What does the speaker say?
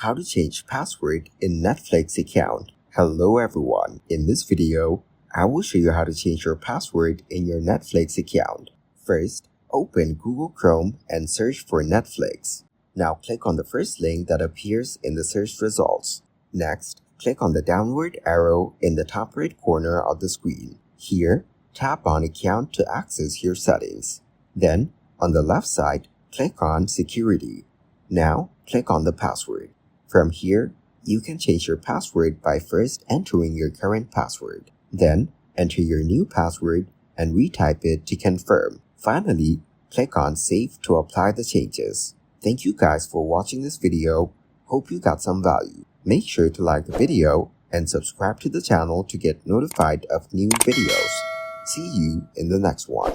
how to change password in Netflix account. Hello everyone, in this video, I will show you how to change your password in your Netflix account. First, open Google Chrome and search for Netflix. Now click on the first link that appears in the search results. Next, click on the downward arrow in the top right corner of the screen. Here, tap on Account to access your settings. Then, on the left side, click on Security. Now, click on the password. From here, you can change your password by first entering your current password. Then, enter your new password and retype it to confirm. Finally, click on Save to apply the changes. Thank you guys for watching this video. Hope you got some value. Make sure to like the video and subscribe to the channel to get notified of new videos. See you in the next one.